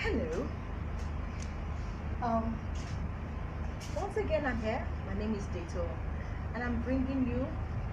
Hello. Um, Once again, I'm here. My name is Detoun, and I'm bringing you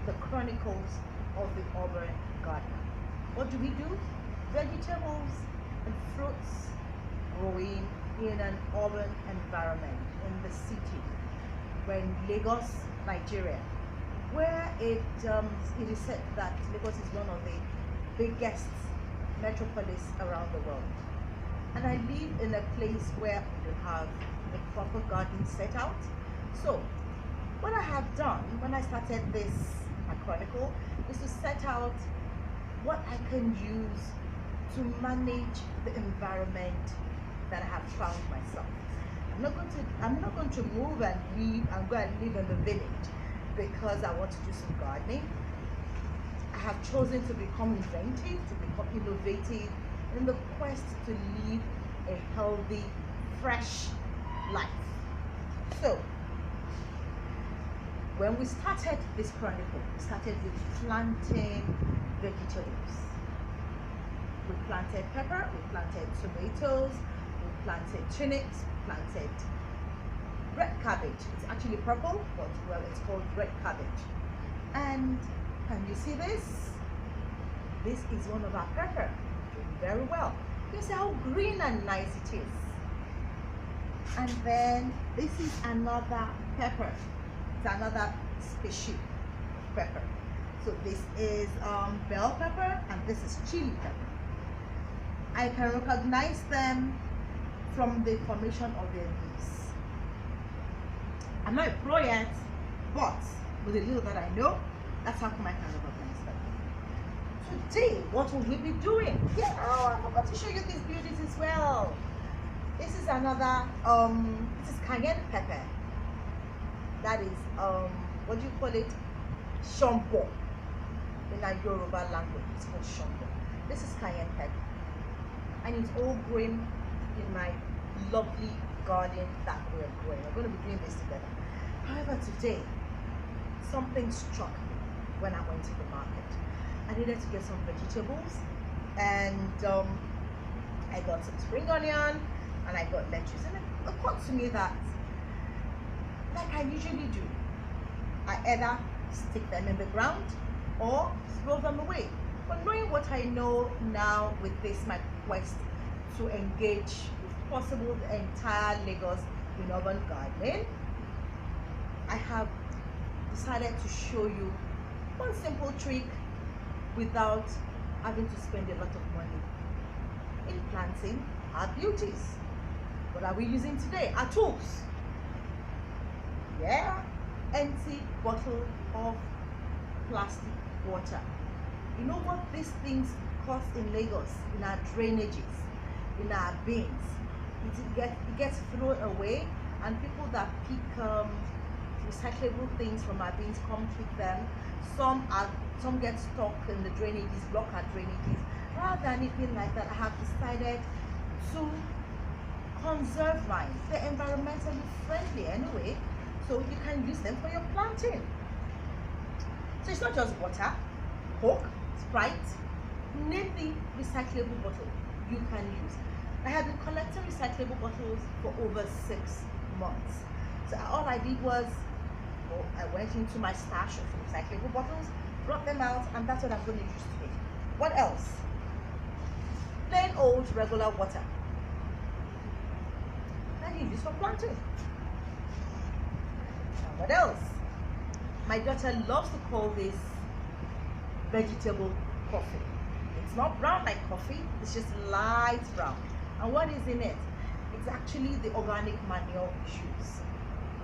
the chronicles of the urban garden. What do we do? Vegetables and fruits growing in an urban environment in the city, we're in Lagos, Nigeria, where it is said that Lagos is one of the biggest metropolis around the world. And I live in a place where we don't have a proper garden set out. So what I have done when I started this my chronicle is to set out what I can use to manage the environment that I have found myself. I'm not going to move and leave and go and live in the village because I want to do some gardening. I have chosen to become inventive, to become innovative in the quest to live a healthy, fresh life. So, when we started this chronicle, we started with planting vegetables. We planted pepper, we planted tomatoes, we planted turnips, we planted red cabbage. It's actually purple, but well, it's called red cabbage. And can you see this? This is one of our pepper, doing very well. You see how green and nice it is. And then this is another pepper. It's another species of pepper. So this is bell pepper and this is chili pepper. I can recognize them from the formation of their leaves. I'm not a pro yet, but with the little that I know, that's how come I can recognize them. Today, what will we be doing? Yeah, oh, I forgot to show you these beauties as well. This is another, this is cayenne pepper. That is, what do you call it? Shombo. In our Yoruba language, it's called shombo. This is cayenne pepper. And it's all growing in my lovely garden that we're growing. We're going to be doing this together. However, today, something struck me when I went to the market. I needed to get some vegetables, and I got some spring onion, and I got lettuce. And it occurred to me that, like I usually do, I either stick them in the ground or throw them away. But knowing what I know now with this, my quest to engage, if possible, the entire Lagos in urban gardening, I have decided to show you one simple trick without having to spend a lot of money in planting our beauties. What are we using today? Our tools. Yeah, empty bottle of plastic water. You know what these things cost in Lagos, in our drainages, in our bins? It gets thrown away, and people that pick recyclable things from our bins come pick them. Some get stuck in the drainages, block our drainages. Rather than it being like that, I have decided to conserve mine. They're environmentally friendly anyway, so you can use them for your planting. So it's not just water, Coke, Sprite, name the recyclable bottle you can use. I have been collecting recyclable bottles for over 6 months. So all I did was, I went into my stash of recyclable bottles, brought them out, and that's what I'm going to use today. What else? Plain old regular water that you use for planting. And what else? My daughter loves to call this vegetable coffee. It's not brown like coffee, it's just light brown. And what is in it? It's actually the organic manure we use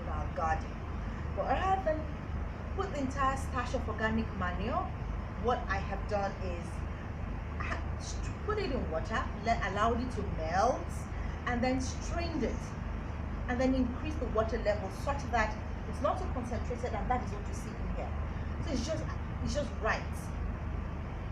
in our garden. But rather than put the entire stash of organic manure, what I have done is I have put it in water, allowed it to melt, and then strained it, and then increase the water level such that it's not too concentrated, and that is what you see in here. So it's just right.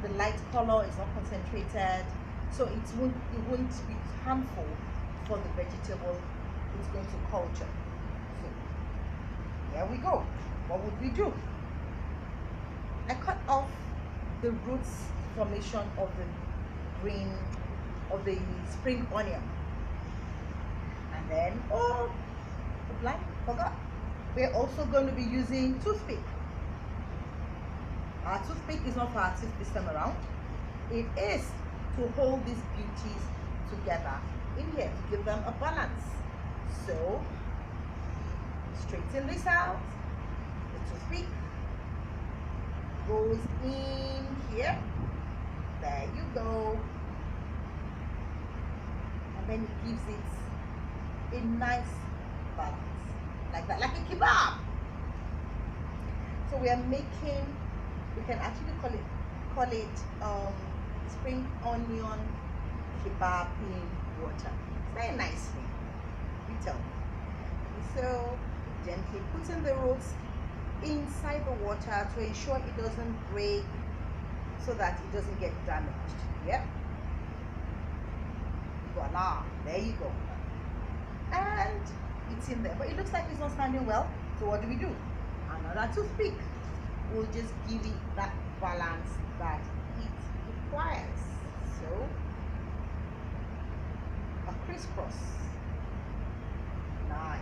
The light color is not concentrated, so it won't be harmful for the vegetable it's going to culture. So here we go. What would we do? I cut off the roots formation of the spring onion. And then, oh, blank, forgot. We're also going to be using toothpick. Our toothpick is not for our teeth this time around. It is to hold these beauties together in here, to give them a balance. So, straighten this out. The toothpick goes in here. There you go. And then it gives it a nice balance. Like that, like a kebab. So we are making, we can actually call it spring onion kebab in water. Very nicely. Detoun. So gently putting the roots inside the water to ensure it doesn't break, so that it doesn't get damaged. Yep. Voila, there you go. And it's in there, but it looks like it's not standing well. So what do? Another toothpick will just give it that balance that it requires. So a crisscross. Nice.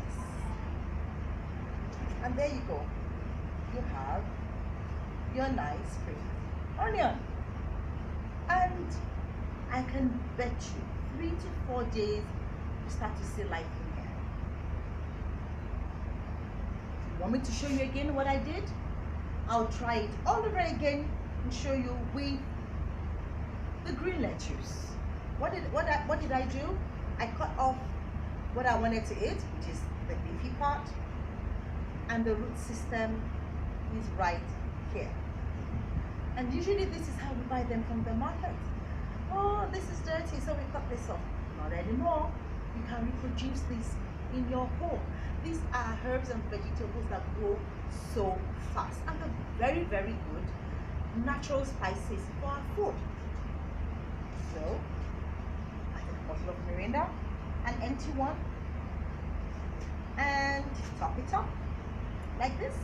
And there you go. You have your nice spring onion. And I can bet you 3 to 4 days you start to see life in here. Want me to show you again what I did? I'll try it all over again and show you with the green lettuce. What did I do? I cut off what I wanted to eat, which is the leafy part, and the root system is right here. And usually this is how we buy them from the market. Oh, this is dirty, so we cut this off. Not anymore. You can reproduce this in your home. These are herbs and vegetables that grow so fast, and they're very, very good natural spices for our food. So I take a bottle of Mirinda, an empty one, and top it up like this.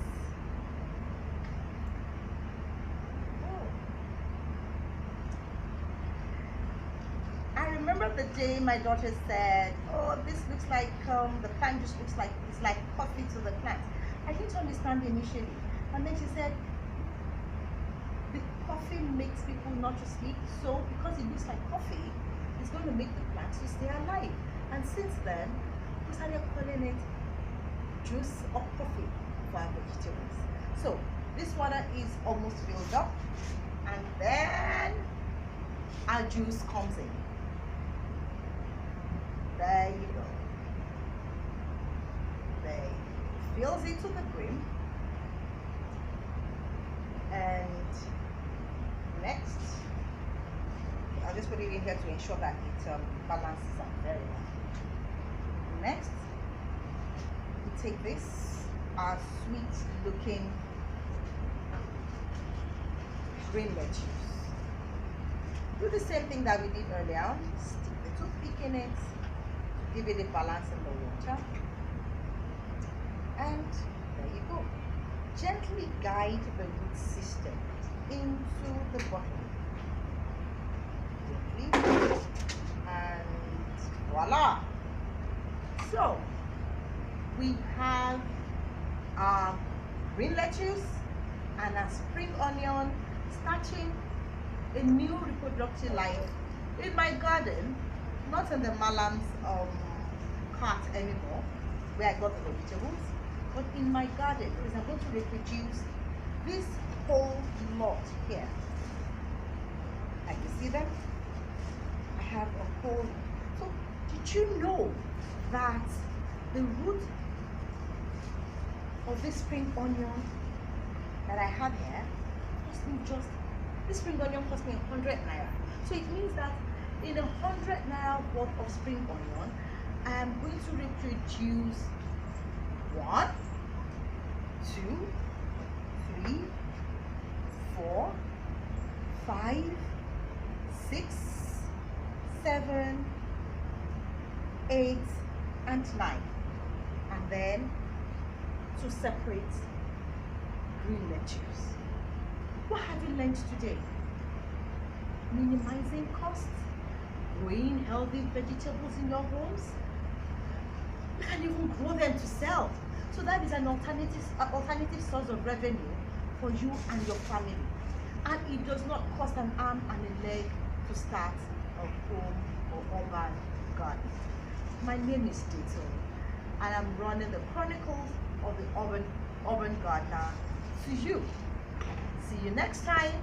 I remember the day my daughter said, "Oh, this looks like the plant just looks like it's like coffee to the plant." I didn't understand initially, and then she said, "The coffee makes people not to sleep, so because it looks like coffee, it's going to make the plants to stay alive." And since then, we started calling it juice of coffee for our vegetables. So this water is almost filled up, and then our juice comes in. There you go. There, fills it to the brim. And next, I'll just put it in here to ensure that it balances out very well. Next, we take this, our sweet looking green lettuce. Do the same thing that we did earlier. Stick the toothpick in it. Give it a balance in the water, and there you go. Gently guide the root system into the bottom. Gently, and voila. So we have our green lettuce and our spring onion starting a new reproductive life in my garden. Not in the Malam's cart anymore, where I got the vegetables, but in my garden, because I'm going to reproduce this whole lot here. Like you see them? I have a whole. So did you know that the root of this spring onion that I have here cost me this spring onion cost me 100 naira. So it means that in 100 naira worth of spring onion, I am going to reproduce 1, 2, 3, 4, 5, 6, 7, 8, and 9, and then to separate green lettuce. What have you learned today? Minimizing costs, growing healthy vegetables in your homes, You can even grow them to sell. So that is an alternative source of revenue for you and your family. And it does not cost an arm and a leg to start a home or urban garden. My name is Detoun, and I'm running the Chronicles of the Urban Gardener to you. See you next time.